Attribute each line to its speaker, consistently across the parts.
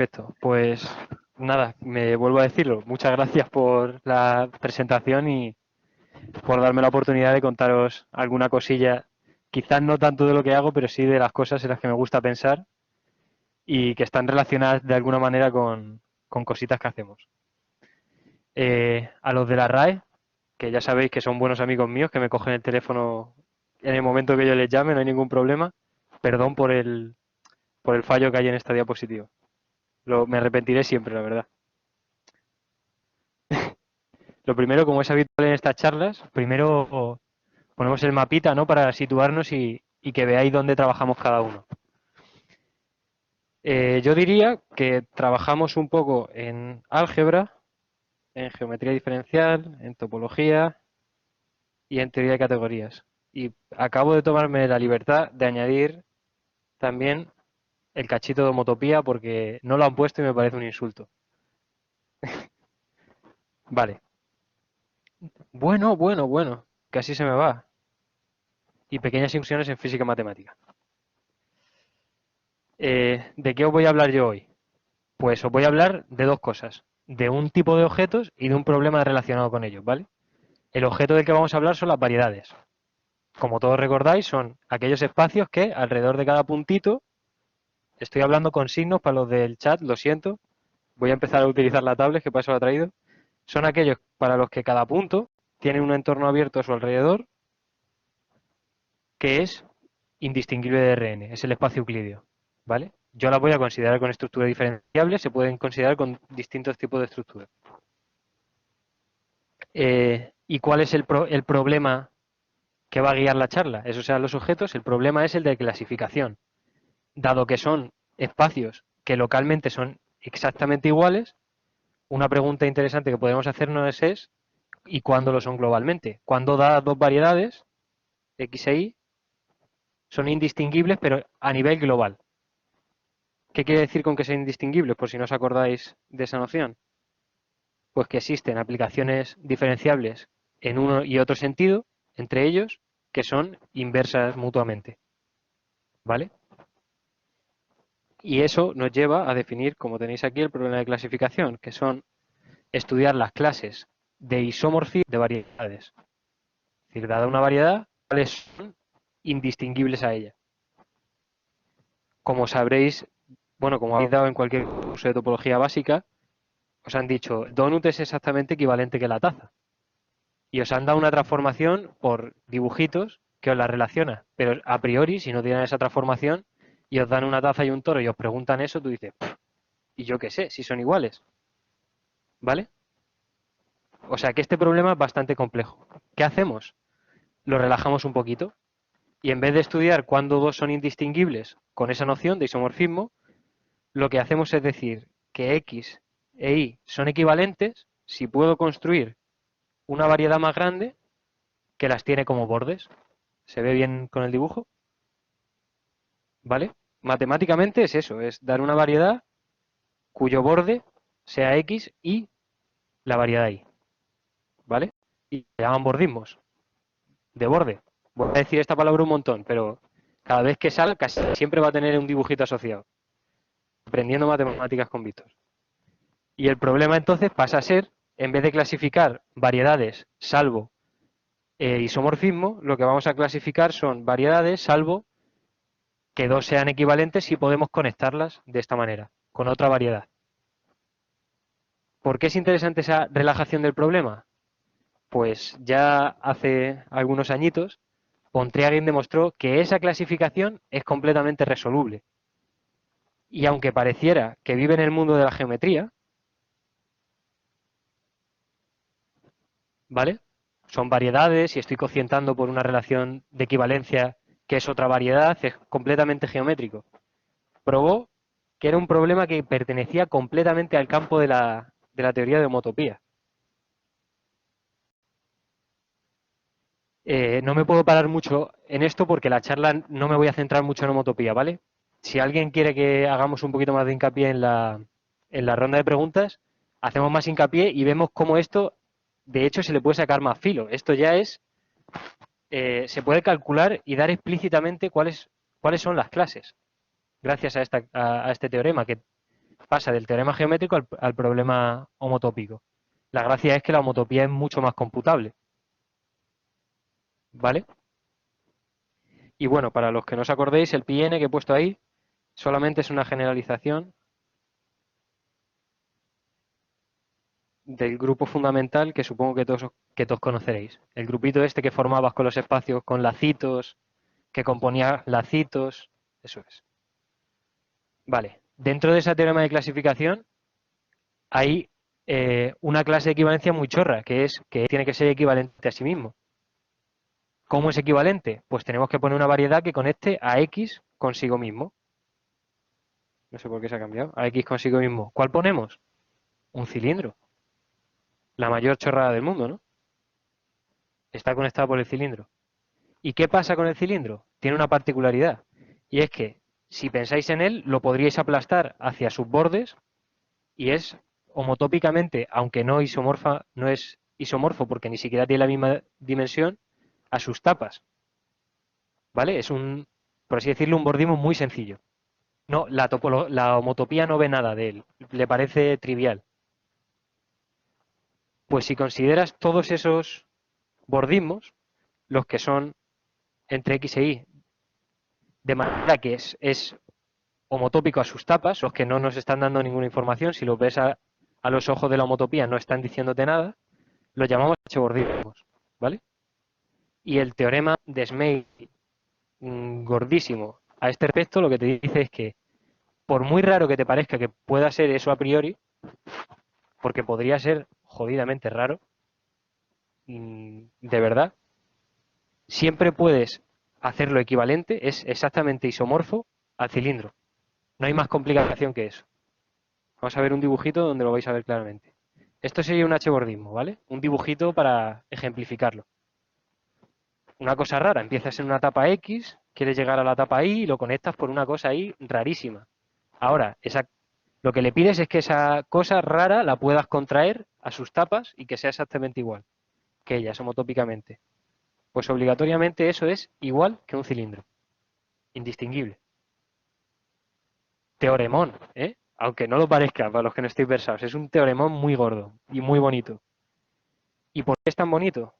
Speaker 1: Perfecto, pues nada, me vuelvo a decirlo. Muchas gracias por la presentación y por darme la oportunidad de contaros alguna cosilla, quizás no tanto de lo que hago, pero sí de las cosas en las que me gusta pensar y que están relacionadas de alguna manera con cositas que hacemos. A los de la RAE, que ya sabéis que son buenos amigos míos, que me cogen el teléfono en el momento que yo les llame, no hay ningún problema. Perdón por el fallo que hay en esta diapositiva. Me arrepentiré siempre, la verdad. Lo primero, como es habitual en estas charlas, primero ponemos el mapita, ¿no? Para situarnos y que veáis dónde trabajamos cada uno. Yo diría que trabajamos un poco en álgebra, en geometría diferencial, en topología y en teoría de categorías. Y acabo de tomarme la libertad de añadir también el cachito de homotopía porque no lo han puesto y me parece un insulto. Vale. Bueno, que así se me va. Y pequeñas incursiones en física y matemática. ¿De qué os voy a hablar yo hoy? Pues os voy a hablar de dos cosas, de un tipo de objetos y de un problema relacionado con ellos, ¿vale? El objeto del que vamos a hablar son las variedades. Como todos recordáis, son aquellos espacios que alrededor de cada puntito, estoy hablando con signos para los del chat, lo siento, voy a empezar a utilizar la tablet, que para eso la he traído, son aquellos para los que cada punto tiene un entorno abierto a su alrededor que es indistinguible de Rn, es el espacio euclídeo, ¿vale? Yo las voy a considerar con estructuras diferenciables, se pueden considerar con distintos tipos de estructuras. ¿Y cuál es el problema que va a guiar la charla? Esos serán los objetos. El problema es el de clasificación. Dado que son espacios que localmente son exactamente iguales, una pregunta interesante que podemos hacernos es ¿y cuándo lo son globalmente? Cuando dadas dos variedades, X e Y, son indistinguibles pero a nivel global. ¿Qué quiere decir con que sean indistinguibles? Por si no os acordáis de esa noción. Pues que existen aplicaciones diferenciables en uno y otro sentido, entre ellos, que son inversas mutuamente. ¿Vale? Y eso nos lleva a definir, como tenéis aquí, el problema de clasificación, que son estudiar las clases de isomorfismo de variedades. Es decir, dada una variedad, cuáles son indistinguibles a ella. Como sabréis, bueno, como habéis dado en cualquier curso de topología básica, os han dicho, donut es exactamente equivalente que la taza. Y os han dado una transformación por dibujitos que os la relaciona. Pero a priori, si no tienen esa transformación y os dan una taza y un toro y os preguntan eso, tú dices, ¿y yo qué sé? Si son iguales. ¿Vale? O sea que este problema es bastante complejo. ¿Qué hacemos? Lo relajamos un poquito y en vez de estudiar cuándo dos son indistinguibles con esa noción de isomorfismo, lo que hacemos es decir que X e Y son equivalentes si puedo construir una variedad más grande que las tiene como bordes. ¿Se ve bien con el dibujo? ¿Vale? Matemáticamente es eso, es dar una variedad cuyo borde sea X y la variedad Y. ¿Vale? Y se llaman bordismos de borde. Voy a decir esta palabra un montón, pero cada vez que salga casi siempre va a tener un dibujito asociado. Aprendiendo matemáticas con Víctor. Y el problema entonces pasa a ser, en vez de clasificar variedades salvo isomorfismo, lo que vamos a clasificar son variedades salvo que dos sean equivalentes si podemos conectarlas de esta manera, con otra variedad. ¿Por qué es interesante esa relajación del problema? Pues ya hace algunos añitos, Pontryagin demostró que esa clasificación es completamente resoluble. Y aunque pareciera que vive en el mundo de la geometría, ¿vale? Son variedades y estoy cocientando por una relación de equivalencia que es otra variedad, es completamente geométrico. Probó que era un problema que pertenecía completamente al campo de la teoría de homotopía. No me puedo parar mucho en esto porque la charla no me voy a centrar mucho en homotopía, ¿vale? Si alguien quiere que hagamos un poquito más de hincapié en la ronda de preguntas, hacemos más hincapié y vemos cómo esto, de hecho, se le puede sacar más filo. Esto ya es, se puede calcular y dar explícitamente cuáles son las clases, gracias a este teorema, que pasa del teorema geométrico al problema homotópico. La gracia es que la homotopía es mucho más computable, ¿vale? Y bueno, para los que no os acordéis, el pi n que he puesto ahí solamente es una generalización del grupo fundamental que supongo que todos conoceréis. El grupito este que formabas con los espacios con lacitos, que componía lacitos, eso es. Vale, dentro de ese teorema de clasificación hay una clase de equivalencia muy chorra, que es que tiene que ser equivalente a sí mismo. ¿Cómo es equivalente? Pues tenemos que poner una variedad que conecte a X consigo mismo. No sé por qué se ha cambiado. A X consigo mismo. ¿Cuál ponemos? Un cilindro. La mayor chorrada del mundo, ¿no? Está conectado por el cilindro. ¿Y qué pasa con el cilindro? Tiene una particularidad. Y es que, si pensáis en él, lo podríais aplastar hacia sus bordes y es homotópicamente, aunque no es isomorfo porque ni siquiera tiene la misma dimensión, a sus tapas. ¿Vale? Es por así decirlo, un bordismo muy sencillo. No, la homotopía no ve nada de él, le parece trivial. Pues si consideras todos esos bordismos, los que son entre X e Y, de manera que es homotópico a sus tapas, los que no nos están dando ninguna información, si los ves a los ojos de la homotopía no están diciéndote nada, los llamamos H-bordismos, ¿vale? Y el teorema de Smale, gordísimo, a este respecto, lo que te dice es que, por muy raro que te parezca que pueda ser eso a priori, porque podría ser jodidamente raro, de verdad, siempre puedes hacerlo equivalente, es exactamente isomorfo al cilindro. No hay más complicación que eso. Vamos a ver un dibujito donde lo vais a ver claramente. Esto sería un H-bordismo, ¿vale? Un dibujito para ejemplificarlo. Una cosa rara, empiezas en una etapa X, quieres llegar a la etapa Y y lo conectas por una cosa ahí rarísima. Ahora, lo que le pides es que esa cosa rara la puedas contraer a sus tapas y que sea exactamente igual que ellas, homotópicamente. Pues obligatoriamente eso es igual que un cilindro. Indistinguible. Teoremón, ¿eh? Aunque no lo parezca para los que no estéis versados. Es un teoremón muy gordo y muy bonito. ¿Y por qué es tan bonito?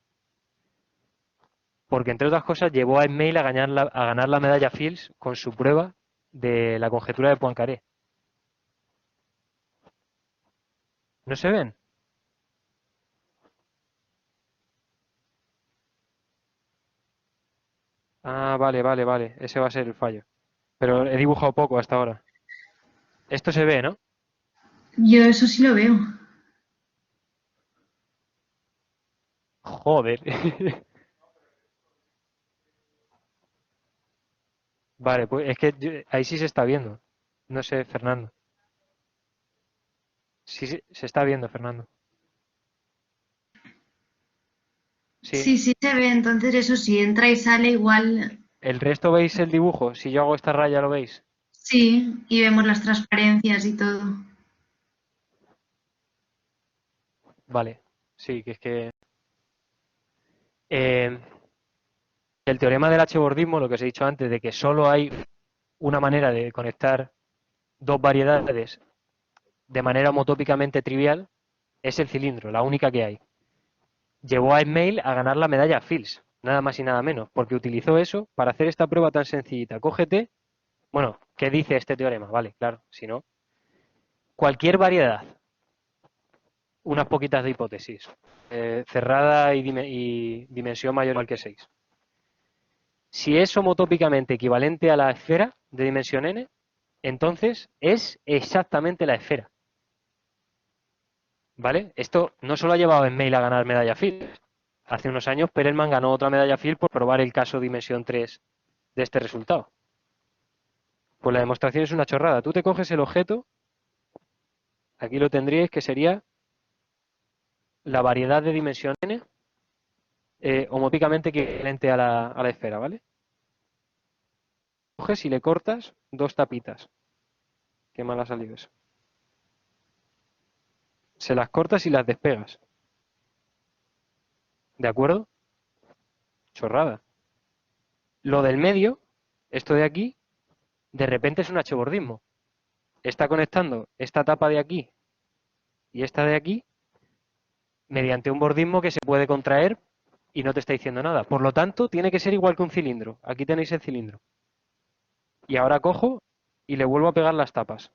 Speaker 1: Porque, entre otras cosas, llevó a Smail a ganar la medalla Fields con su prueba de la conjetura de Poincaré. ¿No se ven? Ah, vale, vale, vale. Ese va a ser el fallo. Pero he dibujado poco hasta ahora. Esto se ve, ¿no?
Speaker 2: Yo eso sí lo veo.
Speaker 1: Joder. Vale, pues es que ahí sí se está viendo. No sé, Fernando. Sí, sí, se está viendo, Fernando. Sí.
Speaker 2: Sí, sí se ve, entonces eso sí, entra y sale igual.
Speaker 1: ¿El resto veis el dibujo? Si yo hago esta raya, ¿lo veis?
Speaker 2: Sí, y vemos las transparencias y todo.
Speaker 1: Vale. Sí, que es que... eh, el teorema del H-bordismo, lo que os he dicho antes, de que solo hay una manera de conectar dos variedades de manera homotópicamente trivial, es el cilindro, la única que hay. Llevó a Smail a ganar la medalla Fields, nada más y nada menos, porque utilizó eso para hacer esta prueba tan sencillita. Cógete, bueno, ¿qué dice este teorema? Vale, claro, si no, cualquier variedad, unas poquitas de hipótesis, cerrada y dimensión mayor o igual que 6. Si es homotópicamente equivalente a la esfera de dimensión n, entonces es exactamente la esfera. ¿Vale? Esto no solo ha llevado a Smail a ganar medalla Fields. Hace unos años Perelman ganó otra medalla Fields por probar el caso dimensión 3 de este resultado. Pues la demostración es una chorrada. Tú te coges el objeto, aquí lo tendríais que sería la variedad de dimensión n homotópicamente equivalente a la esfera, ¿vale? Coges y le cortas dos tapitas. Qué mal ha salido eso. Se las cortas y las despegas. ¿De acuerdo? Chorrada. Lo del medio, esto de aquí, de repente es un h-bordismo. está conectando esta tapa de aquí y esta de aquí mediante un bordismo que se puede contraer y no te está diciendo nada. Por lo tanto, tiene que ser igual que un cilindro. Aquí tenéis el cilindro. Y ahora cojo y le vuelvo a pegar las tapas.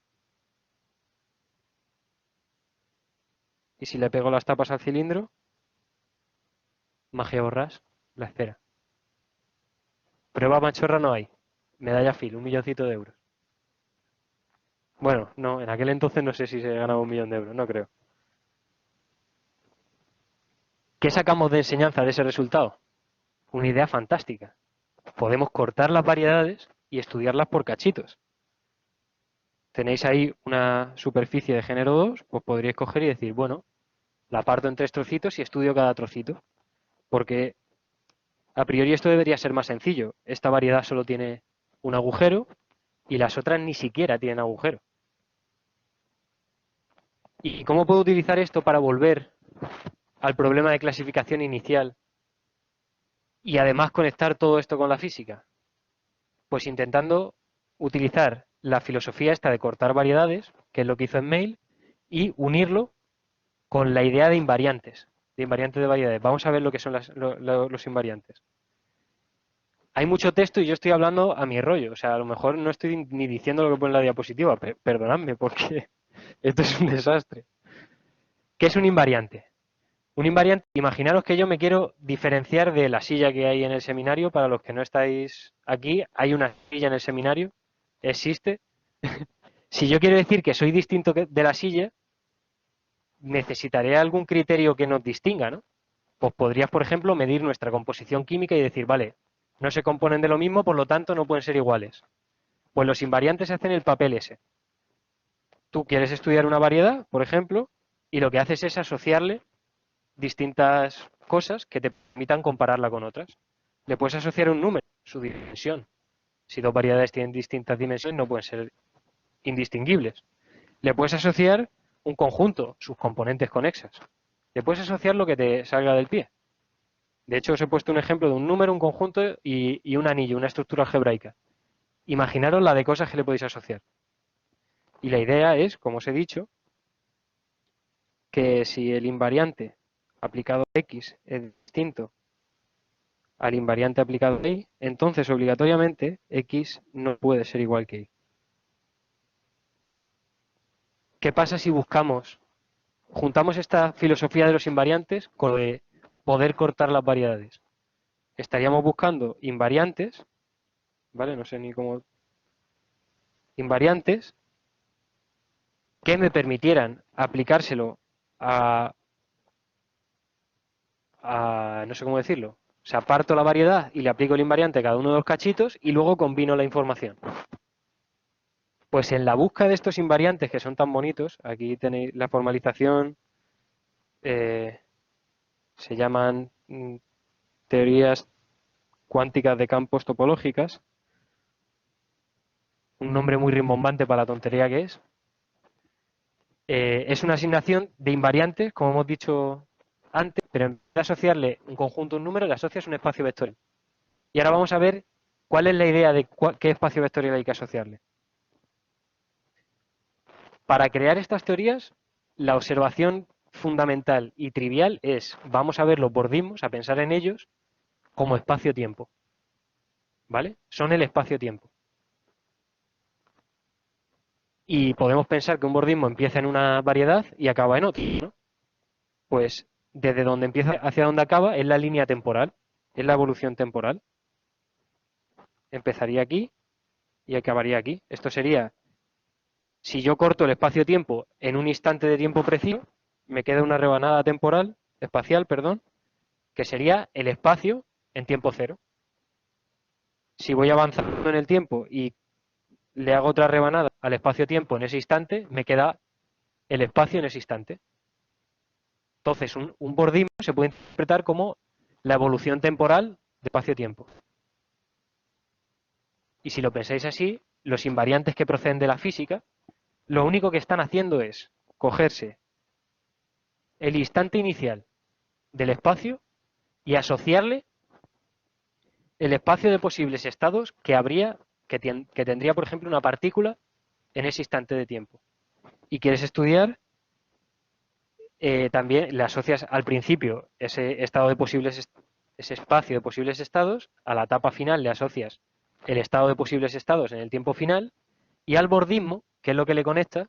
Speaker 1: Y si le pego las tapas al cilindro, magia borras, la esfera. Prueba machorra no hay. Medalla Phil, 1.000.000 de euros. Bueno, no, en aquel entonces no sé si se ganaba 1.000.000 de euros, no creo. ¿Qué sacamos de enseñanza de ese resultado? Una idea fantástica. Podemos cortar las variedades y estudiarlas por cachitos. Tenéis ahí una superficie de género 2, pues podríais coger y decir, bueno, la parto en 3 trocitos y estudio cada trocito. Porque a priori esto debería ser más sencillo. Esta variedad solo tiene un agujero y las otras ni siquiera tienen agujero. ¿Y cómo puedo utilizar esto para volver al problema de clasificación inicial y además conectar todo esto con la física? Pues intentando utilizar la filosofía esta de cortar variedades, que es lo que hizo en Mail, y unirlo con la idea de invariantes de variedades. Vamos a ver lo que son los invariantes. Hay mucho texto y yo estoy hablando a mi rollo, o sea, a lo mejor no estoy ni diciendo lo que pone en la diapositiva, perdonadme porque esto es un desastre. ¿Qué es un invariante? Un invariante, imaginaros que yo me quiero diferenciar de la silla que hay en el seminario. Para los que no estáis aquí, hay una silla en el seminario, existe. Si yo quiero decir que soy distinto de la silla, necesitaré algún criterio que nos distinga, ¿no? Pues podrías, por ejemplo, medir nuestra composición química y decir, vale, no se componen de lo mismo, por lo tanto no pueden ser iguales. Pues los invariantes hacen el papel ese. Tú quieres estudiar una variedad, por ejemplo, y lo que haces es asociarle distintas cosas que te permitan compararla con otras. Le puedes asociar un número, su dimensión. Si dos variedades tienen distintas dimensiones, no pueden ser indistinguibles. Le puedes asociar un conjunto, sus componentes conexas. Le puedes asociar lo que te salga del pie. De hecho, os he puesto un ejemplo de un número, un conjunto y un anillo, una estructura algebraica. Imaginaros la de cosas que le podéis asociar. Y la idea es, como os he dicho, que si el invariante aplicado a X es distinto al invariante aplicado a Y, entonces obligatoriamente X no puede ser igual que Y. ¿Qué pasa si juntamos esta filosofía de los invariantes con lo de poder cortar las variedades? Estaríamos buscando invariantes, ¿vale? No sé ni cómo. Invariantes que me permitieran aplicárselo no sé cómo decirlo. O sea, parto la variedad y le aplico el invariante a cada uno de los cachitos y luego combino la información. Pues en la búsqueda de estos invariantes que son tan bonitos, aquí tenéis la formalización, se llaman teorías cuánticas de campos topológicas, un nombre muy rimbombante para la tontería que es. Es una asignación de invariantes, como hemos dicho antes, pero en vez de asociarle un conjunto a un número, le asocias un espacio vectorial. Y ahora vamos a ver cuál es la idea de qué espacio vectorial hay que asociarle. Para crear estas teorías, la observación fundamental y trivial es, vamos a ver los bordismos, a pensar en ellos como espacio-tiempo. ¿Vale? Son el espacio-tiempo. Y podemos pensar que un bordismo empieza en una variedad y acaba en otra, ¿no? Pues desde donde empieza hacia donde acaba es la línea temporal, es la evolución temporal. Empezaría aquí y acabaría aquí. Esto sería, si yo corto el espacio-tiempo en un instante de tiempo preciso, me queda una rebanada temporal, espacial, perdón, que sería el espacio en tiempo cero. Si voy avanzando en el tiempo y le hago otra rebanada al espacio-tiempo en ese instante, me queda el espacio en ese instante. Entonces, un bordismo se puede interpretar como la evolución temporal de espacio-tiempo. Y si lo pensáis así, los invariantes que proceden de la física, lo único que están haciendo es cogerse el instante inicial del espacio y asociarle el espacio de posibles estados que habría, que tendría, por ejemplo, una partícula en ese instante de tiempo. Y quieres estudiar, también le asocias al principio ese estado de posibles, ese espacio de posibles estados, a la etapa final le asocias el estado de posibles estados en el tiempo final, y al bordismo, que es lo que le conecta,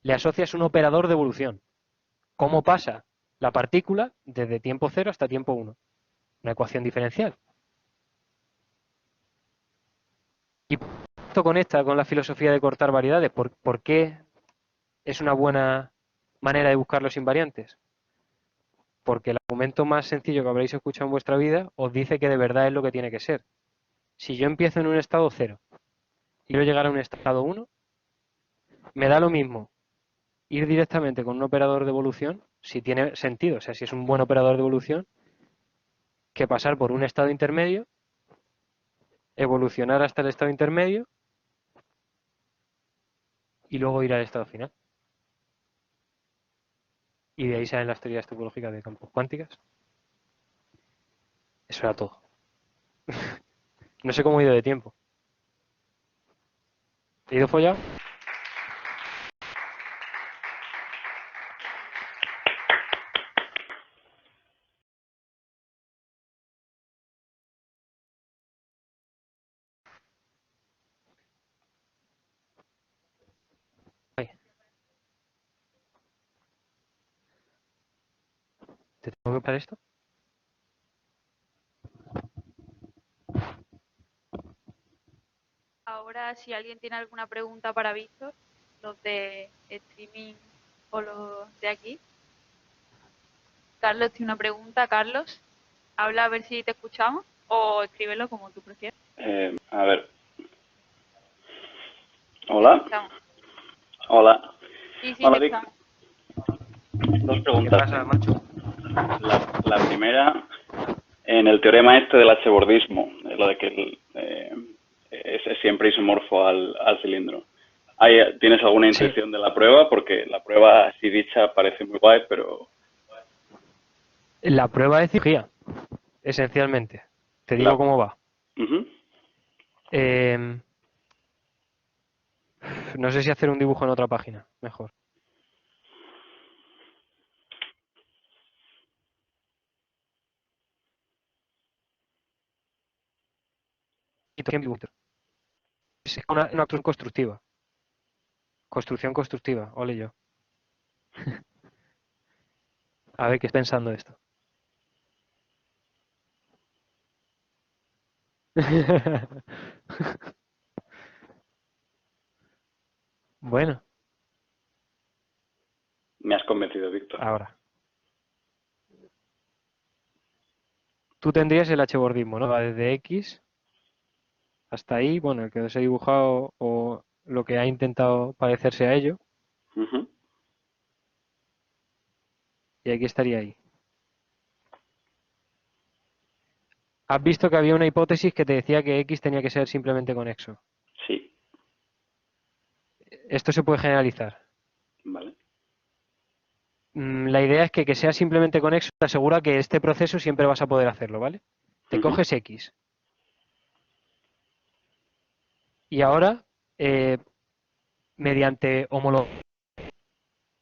Speaker 1: le asocias un operador de evolución. ¿Cómo pasa la partícula desde tiempo cero hasta tiempo 1? Una ecuación diferencial. Y esto conecta con la filosofía de cortar variedades. ¿Por qué es una buena manera de buscar los invariantes? Porque el argumento más sencillo que habréis escuchado en vuestra vida os dice que de verdad es lo que tiene que ser. Si yo empiezo en un estado 0 y quiero llegar a un estado 1, me da lo mismo ir directamente con un operador de evolución, si tiene sentido, o sea, si es un buen operador de evolución, que pasar por un estado intermedio, evolucionar hasta el estado intermedio y luego ir al estado final. Y de ahí salen las teorías topológicas de campos cuánticas. Eso era todo. No sé cómo he ido de tiempo. ¿He ido follado? Ay, ¿te tengo que parar esto?
Speaker 3: Ahora, si alguien tiene alguna pregunta para Víctor, los de streaming o los de aquí. Carlos tiene una pregunta. Carlos, habla a ver si te escuchamos o escríbelo como tú prefieras.
Speaker 4: A ver. Hola.
Speaker 3: Escuchamos.
Speaker 4: Hola.
Speaker 3: Sí,
Speaker 4: Hola,
Speaker 3: te
Speaker 4: Vic.
Speaker 3: escuchamos.
Speaker 4: Dos
Speaker 1: ¿Qué
Speaker 4: preguntas.
Speaker 1: pasa, macho?
Speaker 4: La primera, en el teorema este del H-bordismo, lo de que es siempre isomorfo al cilindro. ¿Tienes alguna
Speaker 1: Sí.
Speaker 4: intención de la prueba? Porque la prueba así dicha parece muy guay, pero...
Speaker 1: La prueba de cirugía, esencialmente. Te digo cómo va.
Speaker 4: Ujú.
Speaker 1: No sé si hacer un dibujo en otra página, mejor. Es una acción constructiva. Construcción constructiva, ole yo. A ver qué es pensando esto. Bueno,
Speaker 4: Me has convencido, Víctor.
Speaker 1: ahora. Tú tendrías el H-bordismo, ¿no? Va desde X hasta ahí, bueno, el que os he dibujado o lo que ha intentado parecerse a ello,
Speaker 4: Ujú.
Speaker 1: y aquí estaría ahí. Has visto que había una hipótesis que te decía que X tenía que ser simplemente conexo.
Speaker 4: Sí.
Speaker 1: Esto se puede generalizar.
Speaker 4: Vale.
Speaker 1: La idea es que sea simplemente conexo te asegura que este proceso siempre vas a poder hacerlo, ¿vale? Te
Speaker 4: Ujú.
Speaker 1: coges X. Y ahora, mediante homologación,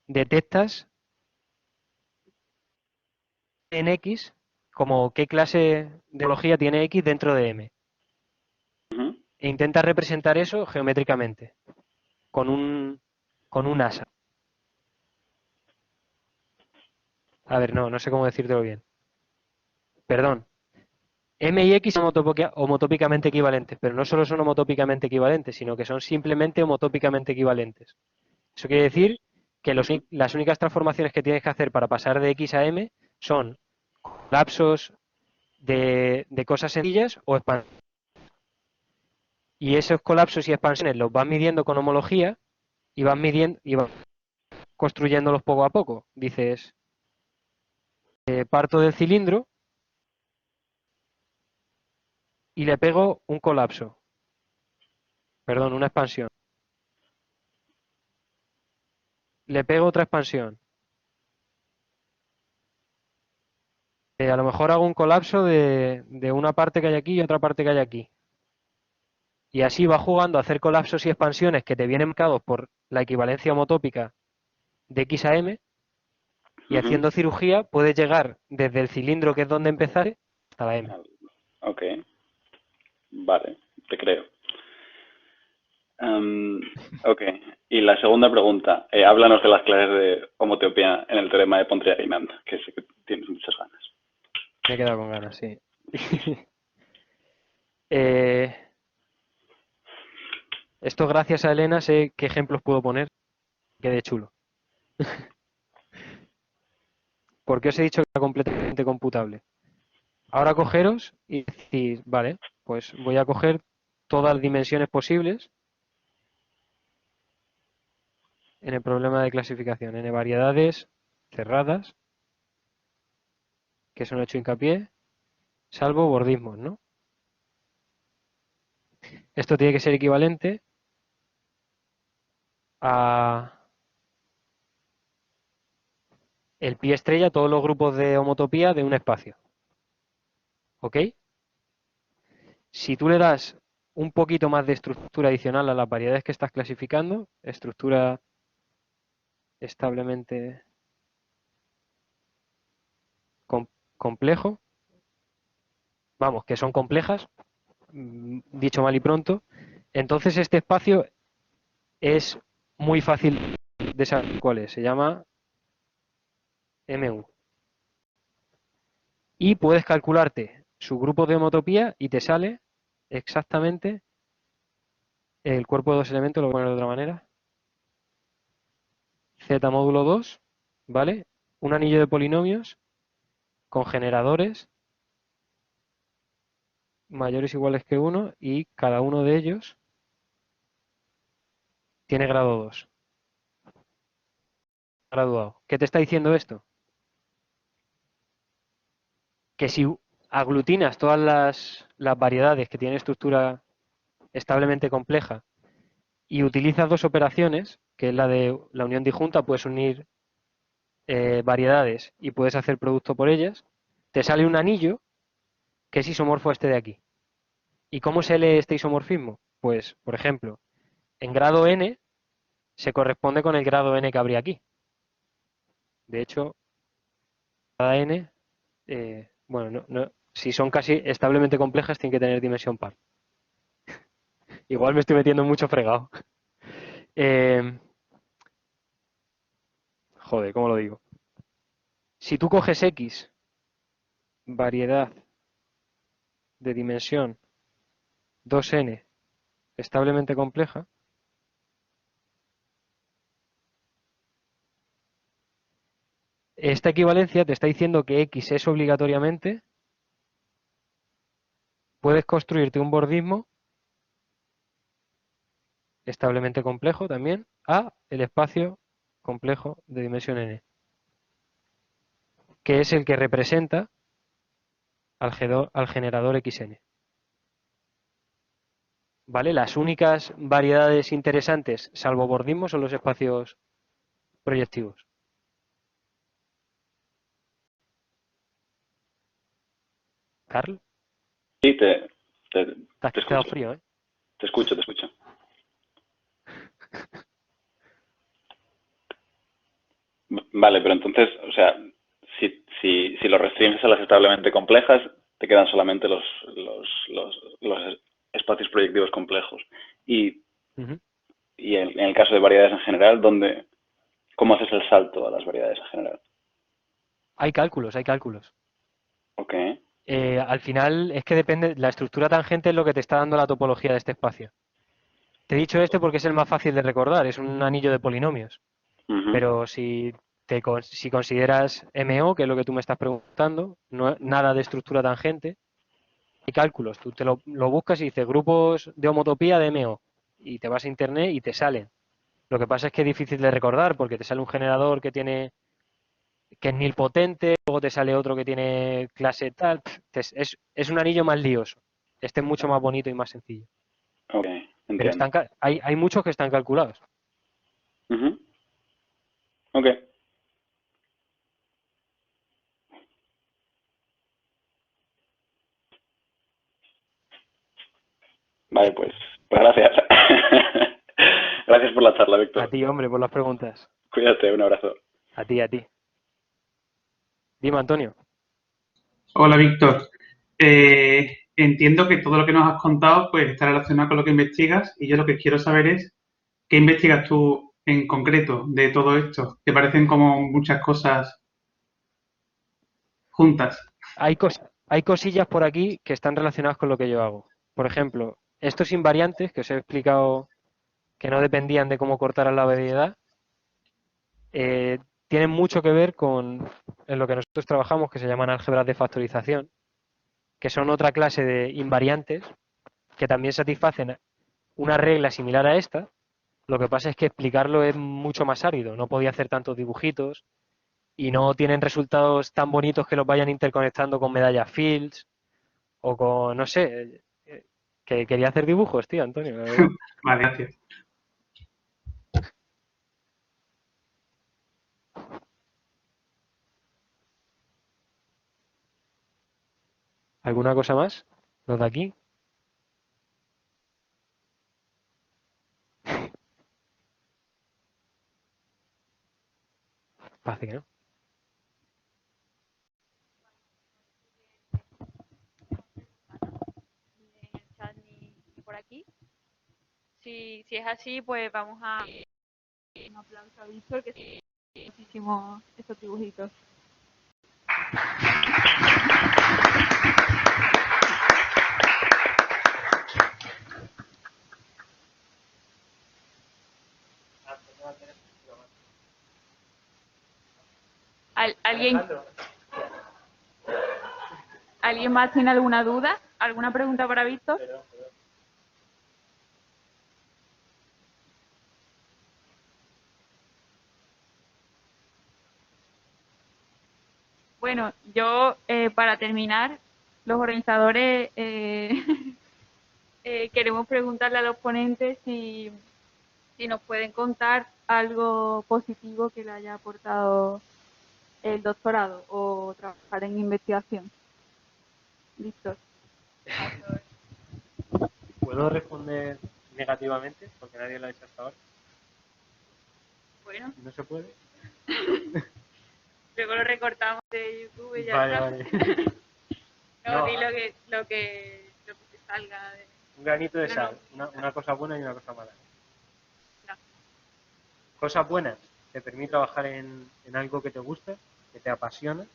Speaker 1: detectas en X como qué clase de homología tiene X dentro de M.
Speaker 4: Ujú.
Speaker 1: E intentas representar eso geométricamente, con un asa. A ver, no sé cómo decírtelo bien. Perdón. M y X son homotópicamente equivalentes, pero no solo son homotópicamente equivalentes, sino que son simplemente homotópicamente equivalentes. Eso quiere decir que las únicas transformaciones que tienes que hacer para pasar de X a M son colapsos de cosas sencillas o expansiones. Y esos colapsos y expansiones los vas midiendo con homología y vas midiendo y vas construyéndolos poco a poco. Dices, parto del cilindro y le pego un colapso, perdón, una expansión. Le pego otra expansión. A lo mejor hago un colapso de una parte que hay aquí y otra parte que hay aquí. Y así va jugando a hacer colapsos y expansiones que te vienen marcados por la equivalencia homotópica de X a M, y
Speaker 4: Ujú.
Speaker 1: haciendo cirugía puedes llegar desde el cilindro, que es donde empezar, hasta la M.
Speaker 4: Ok, vale, te creo. Ok, y la segunda pregunta, háblanos de las clases de homoteopía en el teorema de Pontryagin, que sé que tienes muchas ganas.
Speaker 1: Me he quedado con ganas, sí. Eh, esto gracias a Elena sé qué ejemplos puedo poner, que quede chulo. Porque os he dicho que era completamente computable. Ahora cogeros y decir, vale, pues voy a coger todas las dimensiones posibles en el problema de clasificación, n variedades cerradas, que son hecho hincapié, salvo bordismos, ¿no? Esto tiene que ser equivalente a el pi estrella, todos los grupos de homotopía de un espacio. ¿Ok? Si tú le das un poquito más de estructura adicional a las variedades que estás clasificando, estructura establemente complejo, vamos, que son complejas, dicho mal y pronto, entonces este espacio es muy fácil de saber cuál es, se llama MU. Y puedes calcularte su grupo de homotopía y te sale exactamente el cuerpo de dos elementos, lo voy a poner de otra manera, Z módulo 2, ¿vale? Un anillo de polinomios con generadores mayores o iguales que 1 y cada uno de ellos tiene grado 2, graduado. ¿Qué te está diciendo esto? Que si aglutinas todas las variedades que tienen estructura establemente compleja y utilizas dos operaciones, que es la de la unión disjunta, puedes unir variedades y puedes hacer producto por ellas, te sale un anillo que es isomorfo a este de aquí. ¿Y cómo se lee este isomorfismo? Pues, por ejemplo, en grado n se corresponde con el grado n que habría aquí. De hecho, cada n, bueno, si son casi establemente complejas, tienen que tener dimensión par. Igual me estoy metiendo mucho fregado. Eh, joder, ¿cómo lo digo? Si tú coges X, variedad de dimensión 2n establemente compleja, esta equivalencia te está diciendo que X es obligatoriamente, puedes construirte un bordismo establemente complejo también a el espacio complejo de dimensión n, que es el que representa al generador xn. ¿Vale? Las únicas variedades interesantes, salvo bordismo, son los espacios proyectivos. Carl,
Speaker 4: Sí, te,
Speaker 1: te has
Speaker 4: te
Speaker 1: quedado
Speaker 4: escucho,
Speaker 1: frío, ¿eh?
Speaker 4: te escucho, te escucho. Vale, pero entonces, o sea, si lo restringes a las establemente complejas, te quedan solamente los espacios proyectivos complejos. Y,
Speaker 1: Ujú.
Speaker 4: y en el caso de variedades en general, ¿cómo haces el salto a las variedades en general?
Speaker 1: Hay cálculos, hay cálculos.
Speaker 4: Ok.
Speaker 1: Al final es que depende, la estructura tangente es lo que te está dando la topología de este espacio. Te he dicho este porque es el más fácil de recordar, es un anillo de polinomios.
Speaker 4: Ujú.
Speaker 1: Pero si consideras MO, que es lo que tú me estás preguntando, nada de estructura tangente, hay cálculos. Tú lo buscas y dices grupos de homotopía de MO y te vas a internet y te salen. Lo que pasa es que es difícil de recordar porque te sale un generador que es nilpotente, luego te sale otro que tiene clase tal. Es un anillo más lioso. Este es mucho más bonito y más sencillo.
Speaker 4: Ok,
Speaker 1: Pero
Speaker 4: entiendo.
Speaker 1: hay muchos que están calculados.
Speaker 4: Ujú. Ok. Vale, pues por la charla,
Speaker 1: A
Speaker 4: Víctor.
Speaker 1: ti, hombre, por las preguntas.
Speaker 4: Cuídate, un abrazo.
Speaker 1: A ti, a ti. Dime, Antonio.
Speaker 5: Hola, Víctor. Entiendo que todo lo que nos has contado pues está relacionado con lo que investigas y yo lo que quiero saber es qué investigas tú en concreto de todo esto, que parecen como muchas cosas juntas.
Speaker 1: Hay cosillas por aquí que están relacionadas con lo que yo hago. Por ejemplo, estos invariantes que os he explicado que no dependían de cómo cortar la variedad, tienen mucho que ver con en lo que nosotros trabajamos, que se llaman álgebras de factorización, que son otra clase de invariantes que también satisfacen una regla similar a esta. Lo que pasa es que explicarlo es mucho más árido, no podía hacer tantos dibujitos y no tienen resultados tan bonitos que los vayan interconectando con medallas Fields o con, no sé, que quería hacer dibujos, tío, Antonio, la verdad.
Speaker 5: Vale, gracias.
Speaker 1: ¿Alguna cosa más? ¿Los de aquí? Parece que no.
Speaker 3: Ni en el chat ni por aquí. Si es así, pues vamos a un aplauso a Víctor, que sí, muchísimo estos dibujitos. ¿Alguien más tiene alguna duda? ¿Alguna pregunta para Víctor? Bueno, yo para terminar, los organizadores queremos preguntarle a los ponentes si nos pueden contar algo positivo que le haya aportado el doctorado o trabajar en investigación. Víctor.
Speaker 1: ¿Puedo responder negativamente? Porque nadie lo ha hecho hasta ahora.
Speaker 3: Bueno,
Speaker 1: ¿No se puede?
Speaker 3: luego lo recortamos de YouTube y ya
Speaker 1: Vale,
Speaker 3: está.
Speaker 1: vale.
Speaker 3: No,
Speaker 1: No.
Speaker 3: di lo que te salga.
Speaker 1: Un granito de
Speaker 3: No,
Speaker 1: sal. Una cosa buena y una cosa mala.
Speaker 3: No.
Speaker 1: Cosas buenas. Te permite trabajar en algo que te gusta, que te apasiona.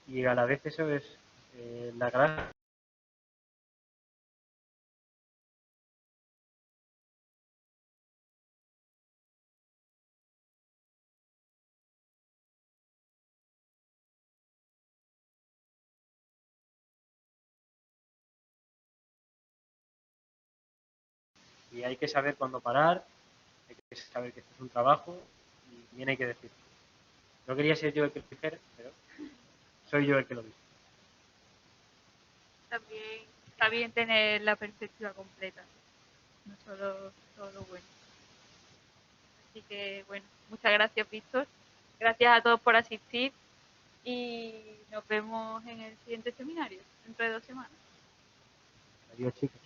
Speaker 1: Y a la vez eso es la gran... Y hay que saber cuándo parar, hay que saber que esto es un trabajo y también hay que decirlo. No quería ser yo el que lo dijera, pero soy yo el que lo dice.
Speaker 3: También está bien tener la perspectiva completa, no solo todo lo bueno. Así que, bueno, muchas gracias, Víctor. Gracias a todos por asistir y nos vemos en el siguiente seminario, dentro de 2 semanas.
Speaker 1: Adiós, chicos.